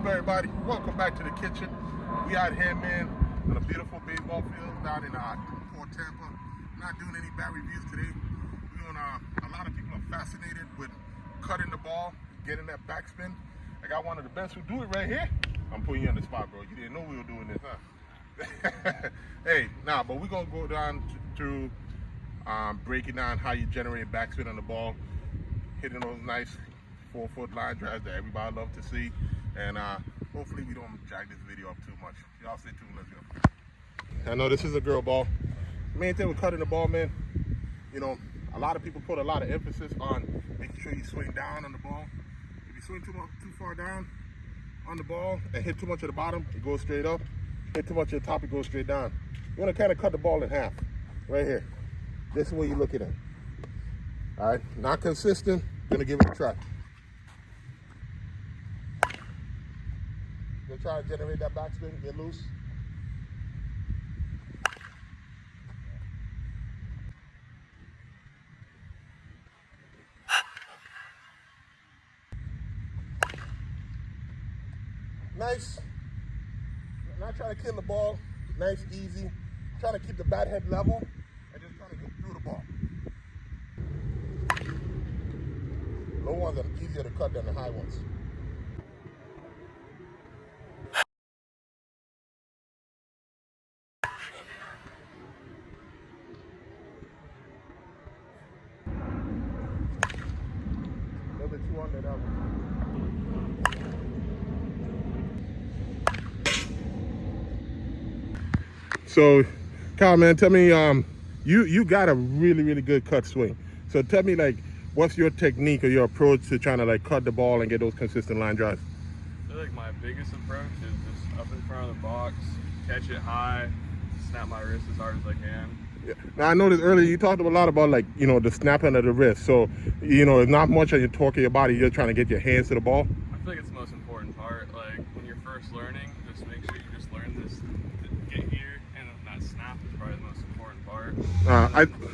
up, everybody? Welcome back to the kitchen. We out here, man, on a beautiful baseball field down in Port Tampa. Not doing any bad reviews today. We're doing, a lot of people are fascinated with cutting the ball, getting that backspin. I got one of the best who do it right here. I'm putting you on the spot, bro. You didn't know we were doing this, huh? Hey, but we're gonna go down through breaking down how you generate backspin on the ball, hitting those nice 4-foot line drives that everybody loves to see, and hopefully we don't drag this video up too much. Y'all stay tuned. Let's go. I know this is a girl ball. Main thing with cutting the ball, man, you know, a lot of people put a lot of emphasis on making sure you swing down on the ball. If you swing too far down on the ball and hit too much at the bottom, it goes straight up. Hit too much at the top, it goes straight down. You want to kind of cut the ball in half right here. This is what you're looking at. All right, not consistent. Gonna give it a try. Gonna try to generate that backspin, get loose. Nice. Not trying to kill the ball. Nice, easy. Trying to keep the bat head level and just trying to get through the ball. Low ones are easier to cut than the high ones. A little bit too under that one. So, Kyle, man, tell me, you got a really good cut swing. So tell me, like, what's your technique or your approach to trying to like cut the ball and get those consistent line drives? I feel like my biggest approach is just up in front of the box, catch it high, snap my wrist as hard as I can. Yeah. Now I noticed earlier you talked a lot about, like, you know, the snapping of the wrist. So, you know, it's not much on your torque of your body. You're trying to get your hands to the ball. I feel like it's the most important part. Like when you're first learning, just make sure you just learn this to get here, and that snap is probably the most important part.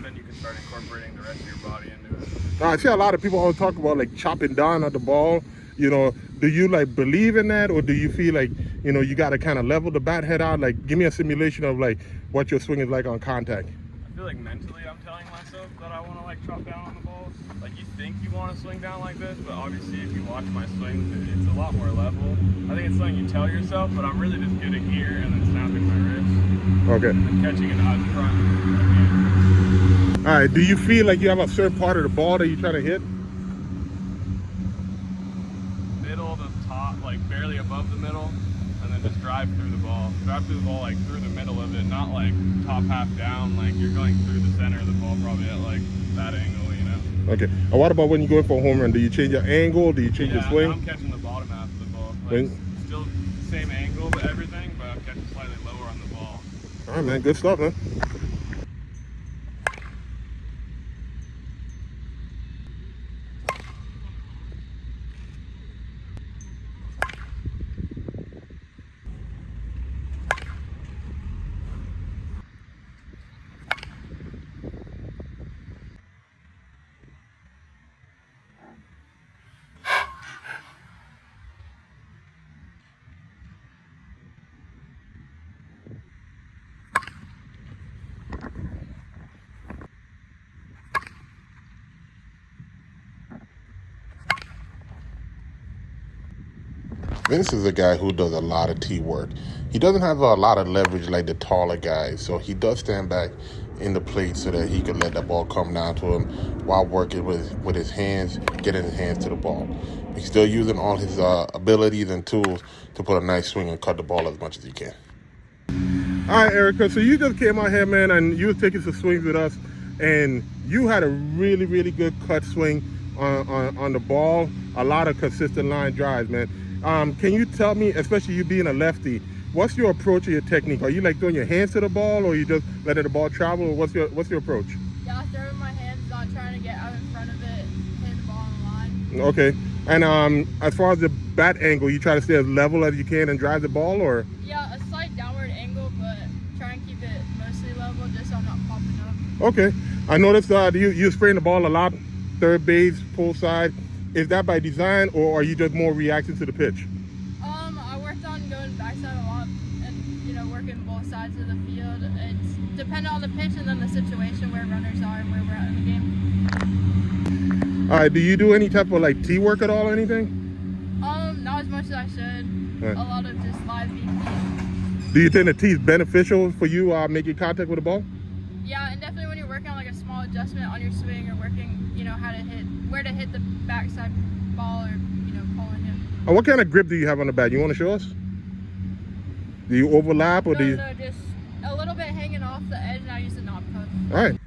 Then you can start incorporating the rest of your body into it. I see a lot of people always talk about like chopping down at the ball. You know, do you like believe in that, or do you feel like, you know, you got to kind of level the bat head out? Like, give me a simulation of like what your swing is like on contact. I feel like mentally I'm telling myself that I want to like chop down on the ball. Like you think you want to swing down like this, but obviously if you watch my swings, it's a lot more level. I think it's something you tell yourself, but I'm really just getting here and then snapping my wrist. Okay. And catching it out in front. All right. Do you feel like you have a certain part of the ball that you're trying to hit? Middle to top, like barely above the middle, and then just drive through the ball. Drive through the ball like through the middle of it, not like top half down, like you're going through the center of the ball probably at like that angle, you know? Okay. And what about when you go in for a home run? Do you change your angle? Do you change your swing? I'm catching the bottom half of the ball. Like, still same angle, but everything, but I'm catching slightly lower on the ball. All right, man. Good stuff, man. Vince is a guy who does a lot of tee work. He doesn't have a lot of leverage like the taller guys, so he does stand back in the plate so that he can let the ball come down to him while working with his hands, getting his hands to the ball. He's still using all his abilities and tools to put a nice swing and cut the ball as much as he can. All right, Erica, so you just came out here, man, and you were taking some swings with us, and you had a really good cut swing on the ball, a lot of consistent line drives, man. Can you tell me, especially you being a lefty, what's your approach or your technique? Are you like throwing your hands to the ball, or you just letting the ball travel, or what's your approach? Yeah, I throw my hands, not trying to get out in front of it, hit the ball on the line. Okay. And as far as the bat angle, you try to stay as level as you can and drive the ball, or? Yeah, a slight downward angle, but try and keep it mostly level just so I'm not popping up. Okay. I noticed you're spraying the ball a lot, third base, pull side. Is that by design, or are you just more reacting to the pitch? I field. It's dependent on the pitch and then the situation where runners are and where we're at in the game. All right, do you do any type of like tee work at all or anything? Not as much as I should. Right. A lot of just live being. Do you think the tee is beneficial for you making contact with the ball? Yeah, and definitely when you're working on like a small adjustment on your swing or working, you know, how to hit, where to hit the backside ball or, you know, pulling it. And what kind of grip do you have on the bat? You want to show us? Do you overlap or do you? No, just a little bit hanging off the edge, and I use the knob cuff. All right.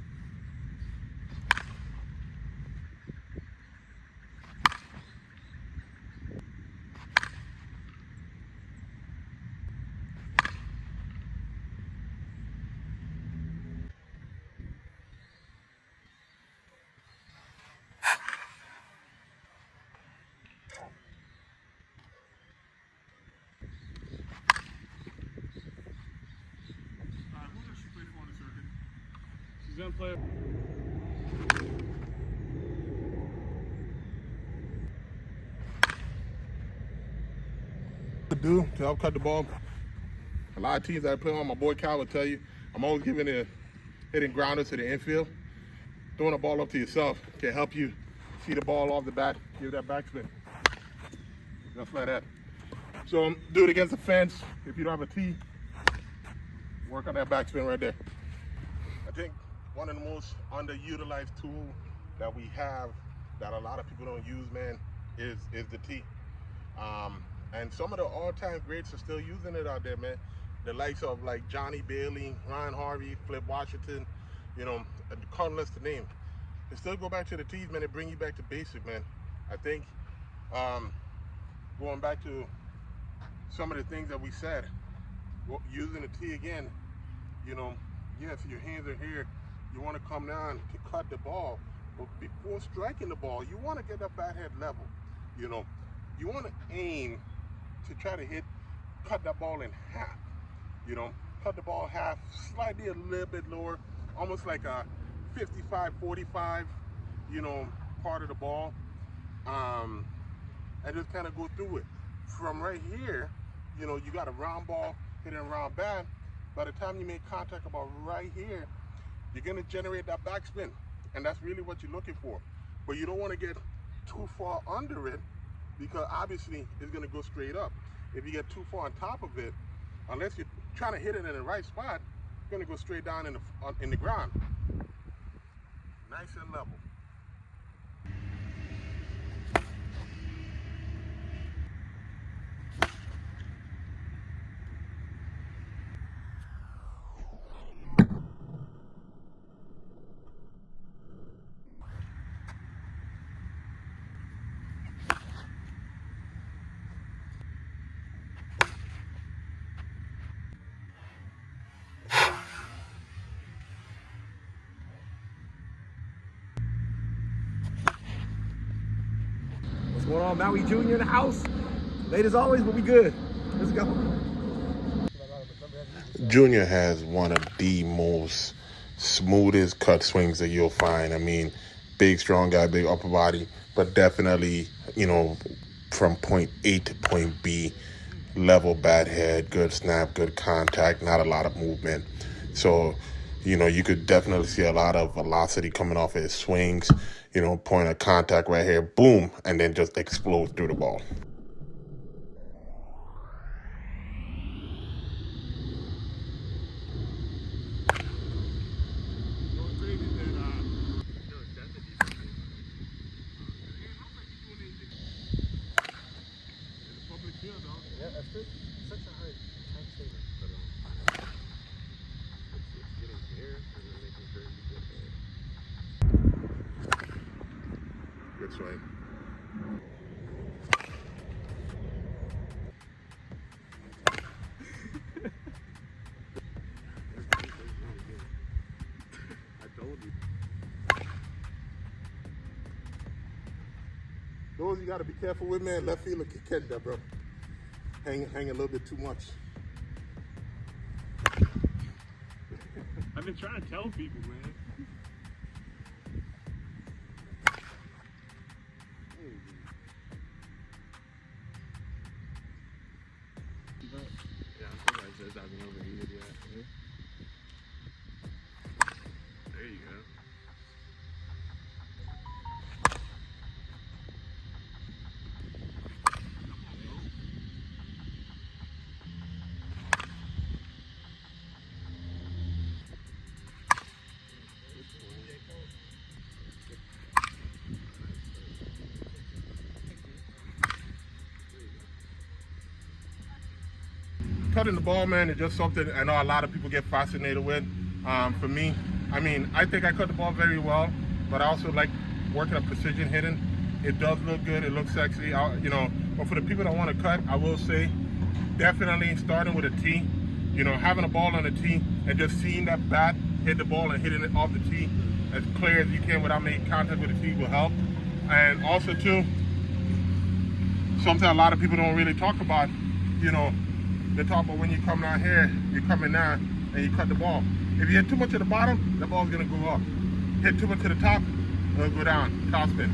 She's gonna play. To do to help cut the ball. A lot of teams that I play on, my boy Cal will tell you, I'm always giving a hitting grounders to the infield. Throwing the ball up to yourself can help you see the ball off the bat, give that backspin. Just like that. So do it against the fence. If you don't have a tee, work on that backspin right there. I think one of the most underutilized tools that we have that a lot of people don't use, man, is the tee. And some of the all-time greats are still using it out there, man. The likes of like Johnny Bailey, Ryan Harvey, Flip Washington, you know, countless to name. They still go back to the tees, man. They bring you back to basic, man. I think going back to some of the things that we said, using the tee again, you know, yes, your hands are here. You want to come down to cut the ball, but before striking the ball, you want to get that bat head level. You know, you want to aim to try to cut that ball in half. You know, cut the ball half, slightly a little bit lower, almost like a 55-45, you know, part of the ball. And just kind of go through it. From right here, you know, you got a round ball hitting a round bat. By the time you make contact about right here, you're going to generate that backspin. And that's really what you're looking for. But you don't want to get too far under it, because obviously it's going to go straight up. If you get too far on top of it, unless you're trying to hit it in the right spot, it's going to go straight down in the ground. Nice and level. What's going on, Maui Jr. in the house? Late as always, but we good. Let's go. Junior has one of the most smoothest cut swings that you'll find. I mean, big, strong guy, big upper body, but definitely, you know, from point A to point B, level bat head, good snap, good contact, not a lot of movement. So, you know, you could definitely see a lot of velocity coming off his swings, you know, point of contact right here, boom, and then just explode through the ball. Yeah, that's good. Such a hard time statement. It's getting here and then making sure you get there. Good swing. I told you. Those you got to be careful with, man. Left fielder can catch that, bro. Hang a little bit too much. I've been trying to tell people, man. Yeah, I'm surprised this hasn't overheated yet. cutting the ball, man, is just something I know a lot of people get fascinated with. For me, I mean, I think I cut the ball very well, but I also like working on precision hitting. It does look good. It looks sexy. You know, but for the people that want to cut, I will say, definitely starting with a tee. You know, having a ball on a tee and just seeing that bat hit the ball and hitting it off the tee as clear as you can without making contact with the tee will help. And also too, something a lot of people don't really talk about, you know, they talk about when you come down here, you're coming down and you cut the ball. If you hit too much at the bottom, the ball's gonna go up. Hit too much to the top, it'll go down, top spin.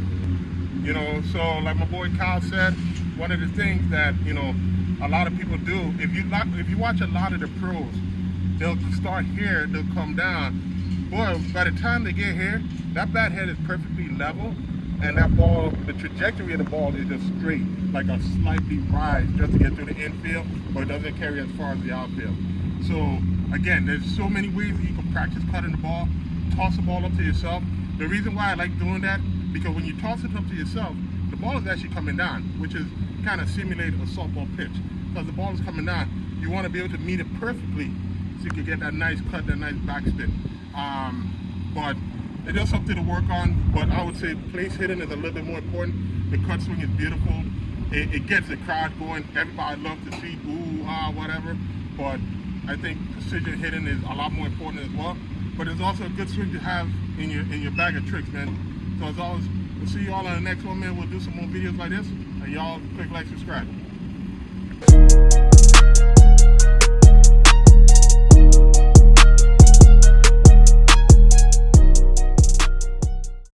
You know, so like my boy Kyle said, one of the things that, you know, a lot of people do, if you watch a lot of the pros, they'll start here, they'll come down. Boy, by the time they get here, that bat head is perfectly level, and that ball, the trajectory of the ball is just straight, like a slightly rise just to get through the infield, but it doesn't carry as far as the outfield. So again, there's so many ways that you can practice cutting the ball. Toss the ball up to yourself. The reason why I like doing that, because when you toss it up to yourself, the ball is actually coming down, which is kind of simulate a softball pitch. Because the ball is coming down, you want to be able to meet it perfectly so you can get that nice cut, that nice backspin. But it's just something to work on. But I would say place hitting is a little bit more important. The cut swing is beautiful. It gets the crowd going. Everybody loves to see ooh, ah, whatever. But I think precision hitting is a lot more important as well. But it's also a good swing to have in your bag of tricks, man. So as always, we'll see you all on the next one, man. We'll do some more videos like this. And y'all click like, subscribe.